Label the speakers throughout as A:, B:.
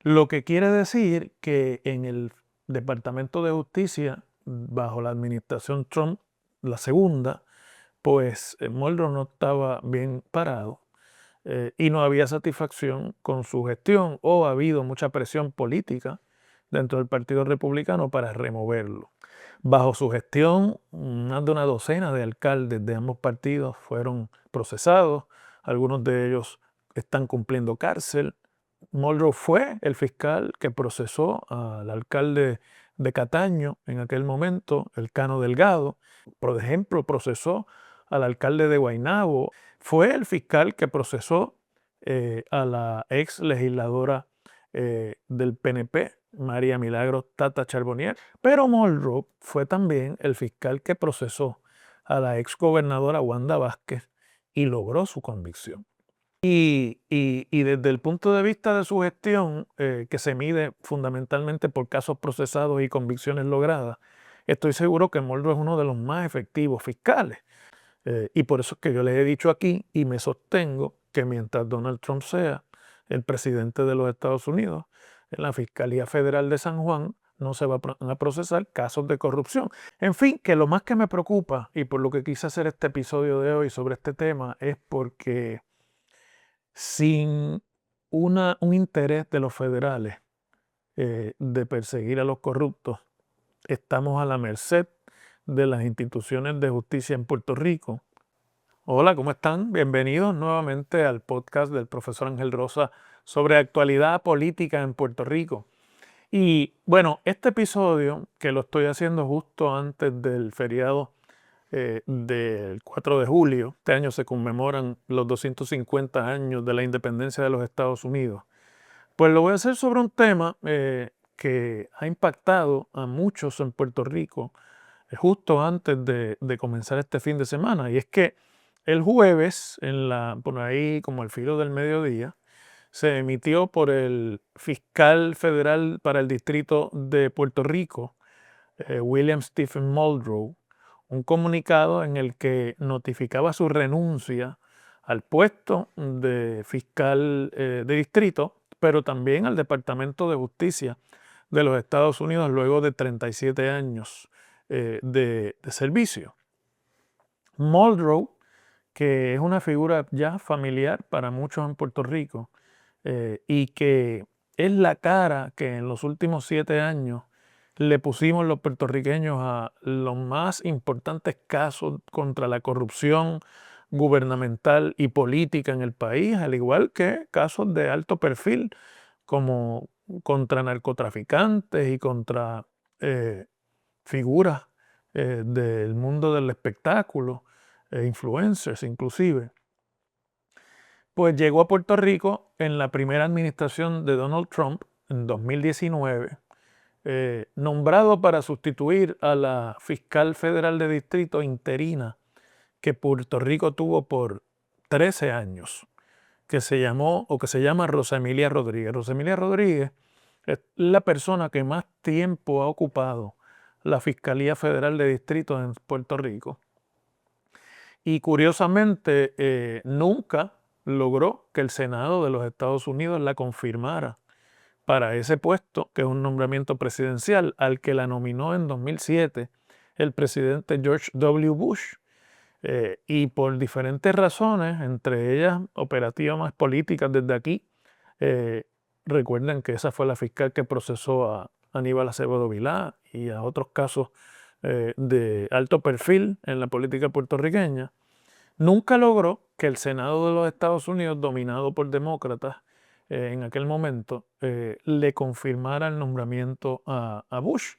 A: Lo que quiere decir que en el Departamento de Justicia, bajo la administración Trump, la segunda, pues Mueller no estaba bien parado y no había satisfacción con su gestión o ha habido mucha presión política dentro del Partido Republicano para removerlo. Bajo su gestión, más de una docena de alcaldes de ambos partidos fueron procesados, algunos de ellos están cumpliendo cárcel. Muldrow fue el fiscal que procesó al alcalde de Cataño en aquel momento, Elcano Delgado. Por ejemplo, procesó al alcalde de Guaynabo. Fue el fiscal que procesó a la ex legisladora del PNP, María Milagros Tata Charbonnier. Pero Muldrow fue también el fiscal que procesó a la ex gobernadora Wanda Vázquez y logró su convicción. Y desde el punto de vista de su gestión, que se mide fundamentalmente por casos procesados y convicciones logradas, estoy seguro que Muldrow es uno de los más efectivos fiscales. Y por eso es que yo les he dicho aquí y me sostengo que mientras Donald Trump sea el presidente de los Estados Unidos, en la Fiscalía Federal de San Juan no se van a procesar casos de corrupción. En fin, que lo más que me preocupa y por lo que quise hacer este episodio de hoy sobre este tema es porque sin un interés de los federales de perseguir a los corruptos, estamos a la merced de las instituciones de justicia en Puerto Rico. Hola, ¿cómo están? Bienvenidos nuevamente al podcast del profesor Ángel Rosa sobre actualidad política en Puerto Rico. Y bueno, este episodio que lo estoy haciendo justo antes del feriado del 4 de julio, este año se conmemoran los 250 años de la independencia de los Estados Unidos, pues lo voy a hacer sobre un tema que ha impactado a muchos en Puerto Rico justo antes de comenzar este fin de semana. Y es que el jueves, por ahí como al filo del mediodía, se emitió por el fiscal federal para el distrito de Puerto Rico, William Stephen Muldrow, un comunicado en el que notificaba su renuncia al puesto de fiscal de distrito, pero también al Departamento de Justicia de los Estados Unidos luego de 37 años de servicio. Muldrow, que es una figura ya familiar para muchos en Puerto Rico y que es la cara que en los últimos 7 años le pusimos los puertorriqueños a los más importantes casos contra la corrupción gubernamental y política en el país, al igual que casos de alto perfil como contra narcotraficantes y contra figuras del mundo del espectáculo, influencers inclusive. Pues llegó a Puerto Rico en la primera administración de Donald Trump en 2019, nombrado para sustituir a la fiscal federal de distrito interina que Puerto Rico tuvo por 13 años, que se llamó o que se llama Rosa Emilia Rodríguez. Rosa Emilia Rodríguez es la persona que más tiempo ha ocupado la Fiscalía Federal de Distrito en Puerto Rico. Y curiosamente, nunca logró que el Senado de los Estados Unidos la confirmara para ese puesto, que es un nombramiento presidencial, al que la nominó en 2007 el presidente George W. Bush. Y por diferentes razones, entre ellas operativas más políticas desde aquí, recuerden que esa fue la fiscal que procesó a Aníbal Acevedo Vilá y a otros casos de alto perfil en la política puertorriqueña, nunca logró que el Senado de los Estados Unidos, dominado por demócratas en aquel momento, le confirmara el nombramiento a Bush.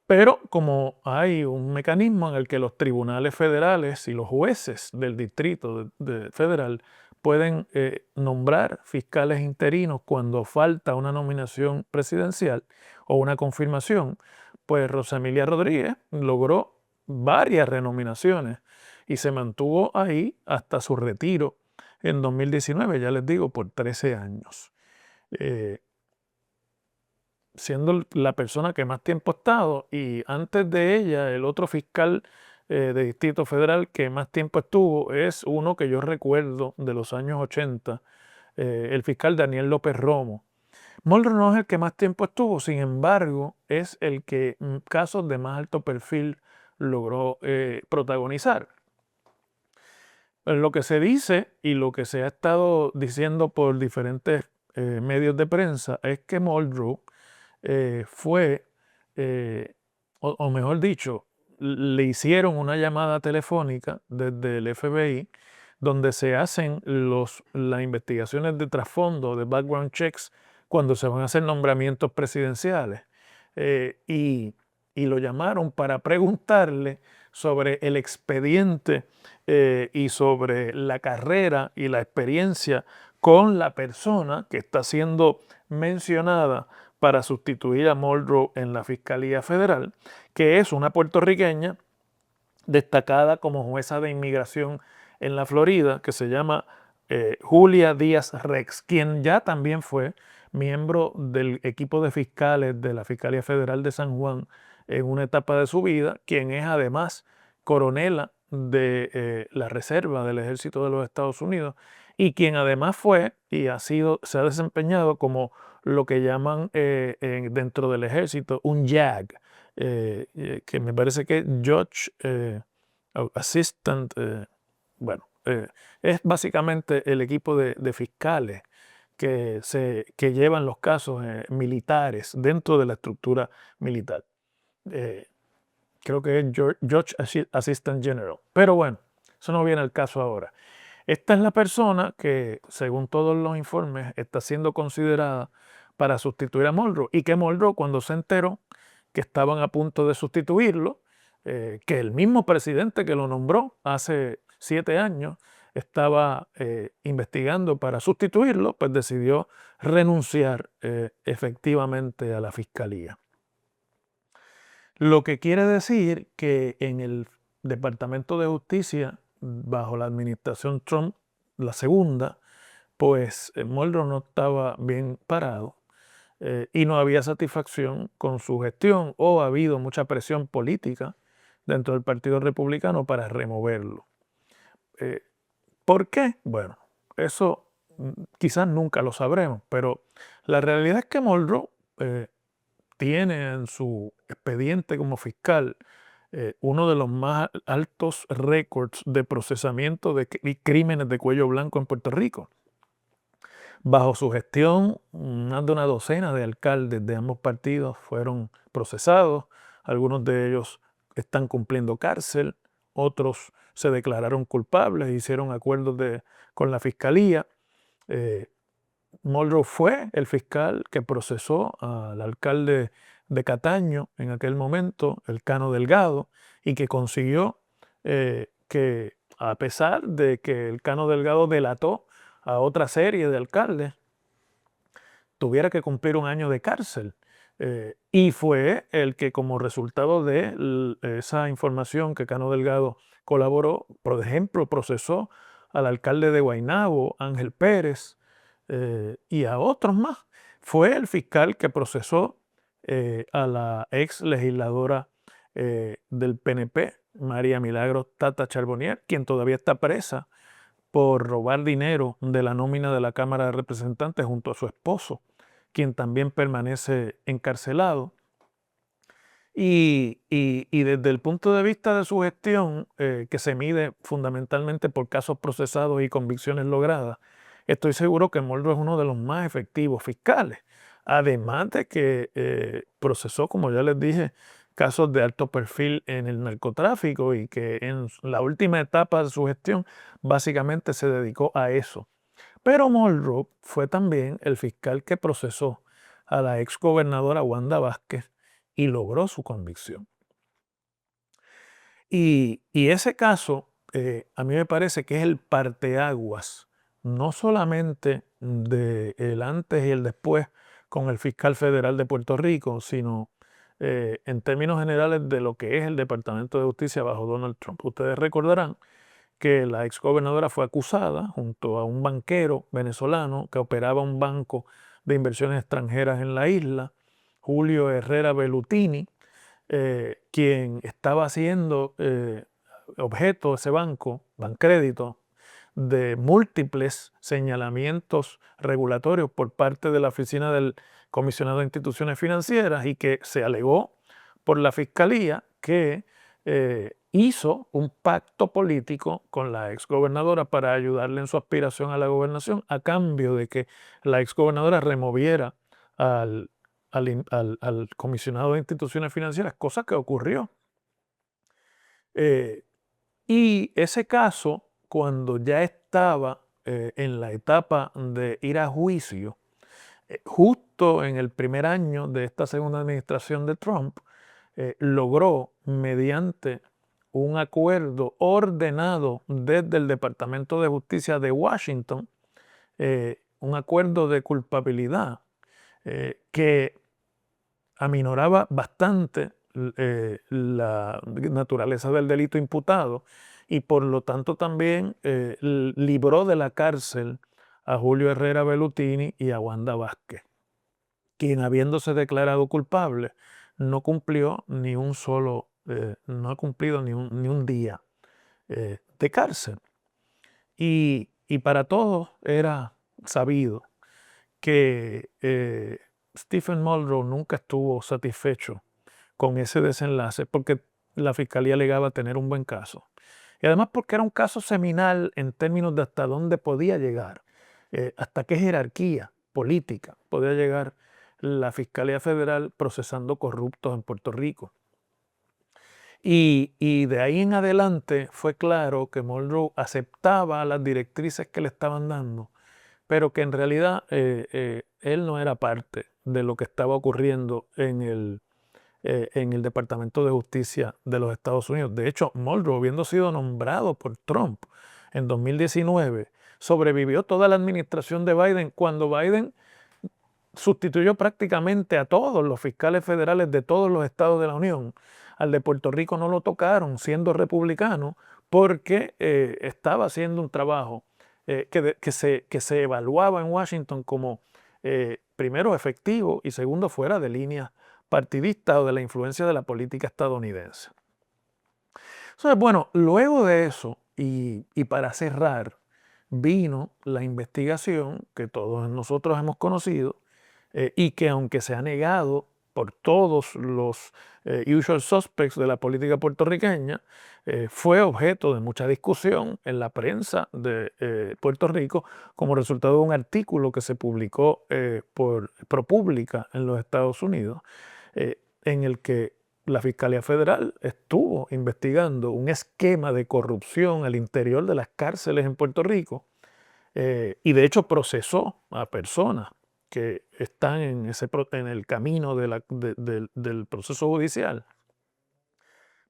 A: Pero como hay un mecanismo en el que los tribunales federales y los jueces del distrito federal pueden nombrar fiscales interinos cuando falta una nominación presidencial o una confirmación, pues Rosa Emilia Rodríguez logró varias renominaciones y se mantuvo ahí hasta su retiro en 2019, ya les digo, por 13 años. Siendo la persona que más tiempo ha estado, y antes de ella el otro fiscal de Distrito Federal que más tiempo estuvo es uno que yo recuerdo de los años 80, el fiscal Daniel López Romo. Muldrow no es el que más tiempo estuvo, sin embargo, es el que casos de más alto perfil logró protagonizar. Lo que se dice y lo que se ha estado diciendo por diferentes medios de prensa es que Muldrow fue, o mejor dicho, le hicieron una llamada telefónica desde el FBI donde se hacen las investigaciones de trasfondo, de background checks, cuando se van a hacer nombramientos presidenciales. Y lo llamaron para preguntarle sobre el expediente y sobre la carrera y la experiencia con la persona que está siendo mencionada para sustituir a Muldrow en la Fiscalía Federal, que es una puertorriqueña destacada como jueza de inmigración en la Florida, que se llama Julia Díaz Rex, quien ya también fue miembro del equipo de fiscales de la Fiscalía Federal de San Juan en una etapa de su vida, quien es además coronela de la Reserva del Ejército de los Estados Unidos y quien además fue y se ha desempeñado como lo que llaman dentro del ejército un JAG, que me parece que Judge Assistant, bueno, es básicamente el equipo de fiscales que llevan los casos militares dentro de la estructura militar. Creo que es Judge Assistant General. Pero bueno, eso no viene al caso ahora. Esta es la persona que, según todos los informes, está siendo considerada para sustituir a Muldrow. Y que Muldrow, cuando se enteró que estaban a punto de sustituirlo, que el mismo presidente que lo nombró hace 7 años estaba investigando para sustituirlo, pues decidió renunciar efectivamente a la fiscalía. Lo que quiere decir que en el Departamento de Justicia, bajo la administración Trump, la segunda, pues Muldrow no estaba bien parado y no había satisfacción con su gestión o ha habido mucha presión política dentro del Partido Republicano para removerlo. ¿Por qué? Bueno, eso quizás nunca lo sabremos, pero la realidad es que Muldrow tiene en su expediente como fiscal uno de los más altos récords de procesamiento de crímenes de cuello blanco en Puerto Rico. Bajo su gestión, más de una docena de alcaldes de ambos partidos fueron procesados. Algunos de ellos están cumpliendo cárcel, otros se declararon culpables, hicieron acuerdos con la fiscalía. Muldrow fue el fiscal que procesó al alcalde de Cataño en aquel momento, el Cano Delgado, y que consiguió que, a pesar de que el Cano Delgado delató a otra serie de alcaldes, tuviera que cumplir 1 año de cárcel. Y fue el que, como resultado de esa información que Cano Delgado colaboró, por ejemplo, procesó al alcalde de Guaynabo, Ángel Pérez, y a otros más. Fue el fiscal que procesó a la ex legisladora del PNP, María Milagros Tata Charbonnier, quien todavía está presa por robar dinero de la nómina de la Cámara de Representantes junto a su esposo, quien también permanece encarcelado. Y desde el punto de vista de su gestión, que se mide fundamentalmente por casos procesados y convicciones logradas, estoy seguro que Muldrow es uno de los más efectivos fiscales. Además de que procesó, como ya les dije, casos de alto perfil en el narcotráfico y que en la última etapa de su gestión básicamente se dedicó a eso. Pero Muldrow fue también el fiscal que procesó a la ex gobernadora Wanda Vázquez y logró su convicción. Y ese caso a mí me parece que es el parteaguas, no solamente del antes y el después con el fiscal federal de Puerto Rico, sino en términos generales de lo que es el Departamento de Justicia bajo Donald Trump. Ustedes recordarán que la exgobernadora fue acusada junto a un banquero venezolano que operaba un banco de inversiones extranjeras en la isla, Julio Herrera Bellutini, quien estaba haciendo objeto de ese banco, Bancrédito, de múltiples señalamientos regulatorios por parte de la Oficina del Comisionado de Instituciones Financieras y que se alegó por la Fiscalía que hizo un pacto político con la exgobernadora para ayudarle en su aspiración a la gobernación a cambio de que la exgobernadora removiera al comisionado de instituciones financieras, cosa que ocurrió. Y ese caso, cuando ya estaba en la etapa de ir a juicio, justo en el primer año de esta segunda administración de Trump, logró, mediante un acuerdo ordenado desde el Departamento de Justicia de Washington, un acuerdo de culpabilidad que aminoraba bastante la naturaleza del delito imputado y por lo tanto también libró de la cárcel a Julio Herrera Bellutini y a Wanda Vázquez, quien habiéndose declarado culpable no cumplió ni un solo, no ha cumplido ni un día de cárcel. Y para todos era sabido que Stephen Muldrow nunca estuvo satisfecho con ese desenlace porque la fiscalía alegaba tener un buen caso. Y además porque era un caso seminal en términos de hasta dónde podía llegar, hasta qué jerarquía política podía llegar la Fiscalía Federal procesando corruptos en Puerto Rico. Y de ahí en adelante fue claro que Muldrow aceptaba las directrices que le estaban dando, pero que en realidad él no era parte de lo que estaba ocurriendo en el Departamento de Justicia de los Estados Unidos. De hecho, Muldrow, habiendo sido nombrado por Trump en 2019, sobrevivió toda la administración de Biden cuando Biden sustituyó prácticamente a todos los fiscales federales de todos los estados de la Unión. Al de Puerto Rico no lo tocaron siendo republicano porque estaba haciendo un trabajo que se evaluaba en Washington como primero efectivo y segundo fuera de línea partidista o de la influencia de la política estadounidense. Entonces, bueno, luego de eso y para cerrar, vino la investigación que todos nosotros hemos conocido y que aunque se ha negado por todos los usual suspects de la política puertorriqueña, fue objeto de mucha discusión en la prensa de Puerto Rico como resultado de un artículo que se publicó por ProPublica en los Estados Unidos, en el que la Fiscalía Federal estuvo investigando un esquema de corrupción al interior de las cárceles en Puerto Rico y de hecho procesó a personas que están en el camino del proceso judicial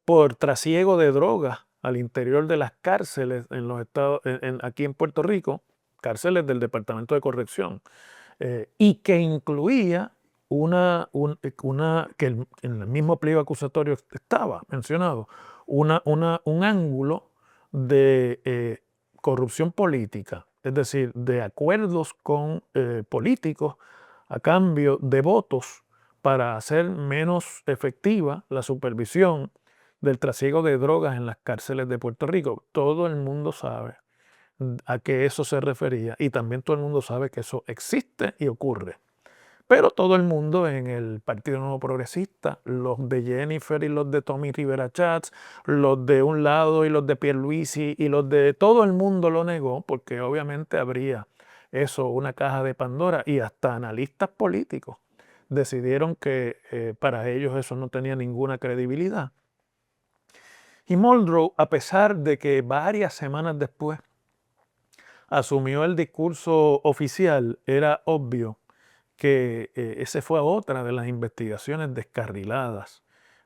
A: por trasiego de drogas al interior de las cárceles en los estados, aquí en Puerto Rico, cárceles del Departamento de Corrección, y que incluía que en el mismo pliego acusatorio estaba mencionado, un ángulo de corrupción política, es decir, de acuerdos con políticos a cambio de votos para hacer menos efectiva la supervisión del trasiego de drogas en las cárceles de Puerto Rico. Todo el mundo sabe a qué eso se refería y también todo el mundo sabe que eso existe y ocurre. Pero todo el mundo en el Partido Nuevo Progresista, los de Jennifer y los de Tommy Rivera Chats, los de un lado y los de Pierluisi y los de todo el mundo lo negó porque obviamente habría eso una caja de Pandora y hasta analistas políticos decidieron que para ellos eso no tenía ninguna credibilidad. Y Muldrow, a pesar de que varias semanas después asumió el discurso oficial, era obvio que esa fue otra de las investigaciones descarriladas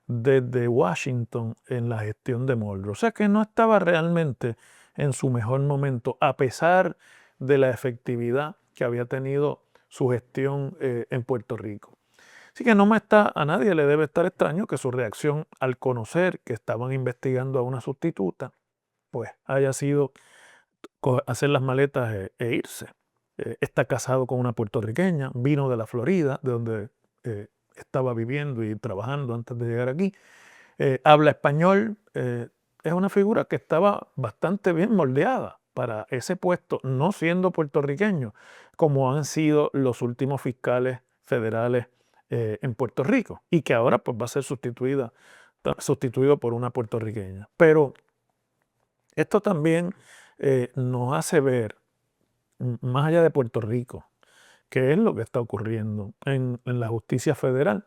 A: desde Washington en la gestión de Muldrow. O sea que no estaba realmente en su mejor momento, a pesar de la efectividad que había tenido su gestión en Puerto Rico. Así que a nadie le debe estar extraño que su reacción al conocer que estaban investigando a una sustituta, pues haya sido hacer las maletas e irse. Está casado con una puertorriqueña, vino de la Florida, de donde estaba viviendo y trabajando antes de llegar aquí. Habla español, es una figura que estaba bastante bien moldeada para ese puesto, no siendo puertorriqueño, como han sido los últimos fiscales federales en Puerto Rico, y que ahora pues, va a ser sustituido por una puertorriqueña. Pero esto también nos hace ver, más allá de Puerto Rico, qué es lo que está ocurriendo en la justicia federal.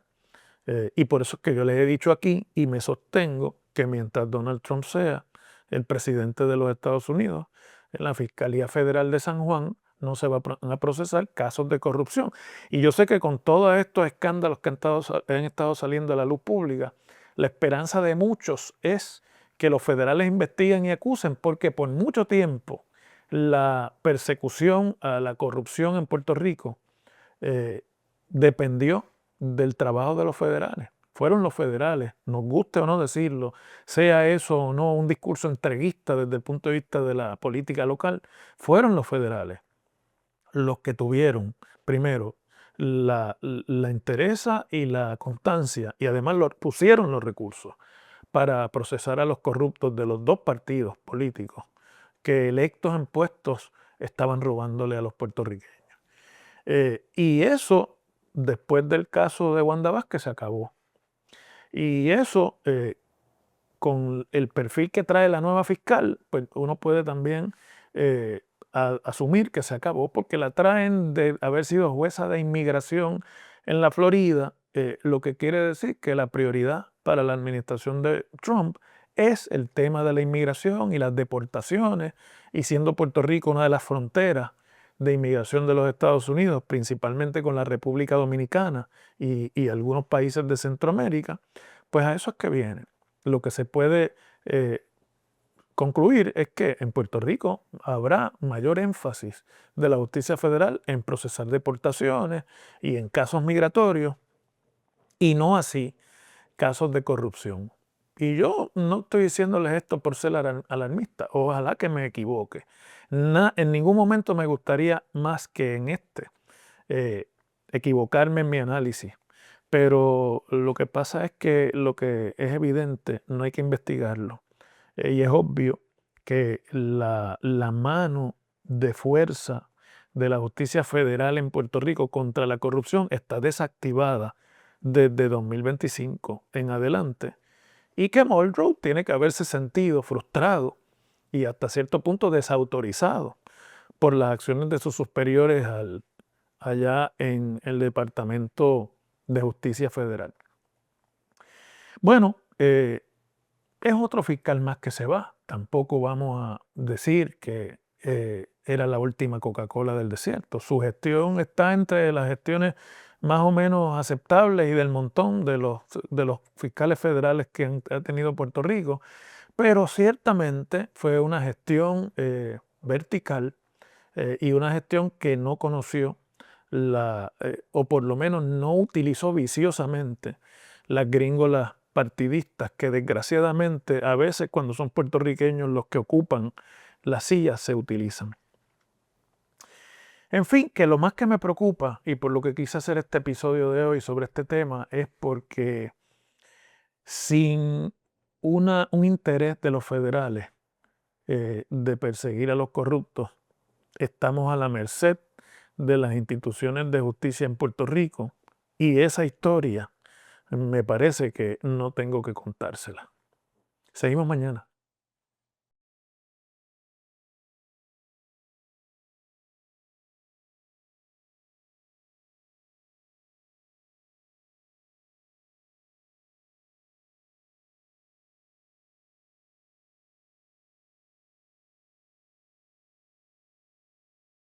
A: Y por eso es que yo les he dicho aquí y me sostengo que mientras Donald Trump sea el presidente de los Estados Unidos, en la Fiscalía Federal de San Juan no se van a procesar casos de corrupción. Y yo sé que con todos estos escándalos que han estado saliendo a la luz pública, la esperanza de muchos es que los federales investiguen y acusen, porque por mucho tiempo la persecución a la corrupción en Puerto Rico dependió del trabajo de los federales. Fueron los federales, nos guste o no decirlo, sea eso o no un discurso entreguista desde el punto de vista de la política local, fueron los federales los que tuvieron, primero, la entereza y la constancia, y además pusieron los recursos para procesar a los corruptos de los dos partidos políticos que electos en puestos estaban robándole a los puertorriqueños. Y eso, después del caso de Wanda Vázquez, se acabó. Y eso, con el perfil que trae la nueva fiscal, pues uno puede también asumir que se acabó, porque la traen de haber sido jueza de inmigración en la Florida, lo que quiere decir que la prioridad para la administración de Trump es el tema de la inmigración y las deportaciones, y siendo Puerto Rico una de las fronteras de inmigración de los Estados Unidos, principalmente con la República Dominicana y algunos países de Centroamérica, pues a eso es que viene. Lo que se puede concluir es que en Puerto Rico habrá mayor énfasis de la justicia federal en procesar deportaciones y en casos migratorios, y no así casos de corrupción. Y yo no estoy diciéndoles esto por ser alarmista, ojalá que me equivoque. En ningún momento me gustaría más que en equivocarme en mi análisis. Pero lo que pasa es que lo que es evidente no hay que investigarlo. Y es obvio que la mano de fuerza de la justicia federal en Puerto Rico contra la corrupción está desactivada desde 2025 en adelante, y que Muldrow tiene que haberse sentido frustrado y hasta cierto punto desautorizado por las acciones de sus superiores allá en el Departamento de Justicia Federal. Bueno, es otro fiscal más que se va. Tampoco vamos a decir que era la última Coca-Cola del desierto. Su gestión está entre las gestiones más o menos aceptables y del montón de los fiscales federales que ha tenido Puerto Rico, pero ciertamente fue una gestión vertical y una gestión que no conoció o por lo menos no utilizó viciosamente las gringolas partidistas que desgraciadamente a veces cuando son puertorriqueños los que ocupan las sillas se utilizan. En fin, que lo más que me preocupa y por lo que quise hacer este episodio de hoy sobre este tema es porque sin un interés de los federales de perseguir a los corruptos, estamos a la merced de las instituciones de justicia en Puerto Rico, y esa historia me parece que no tengo que contársela. Seguimos mañana.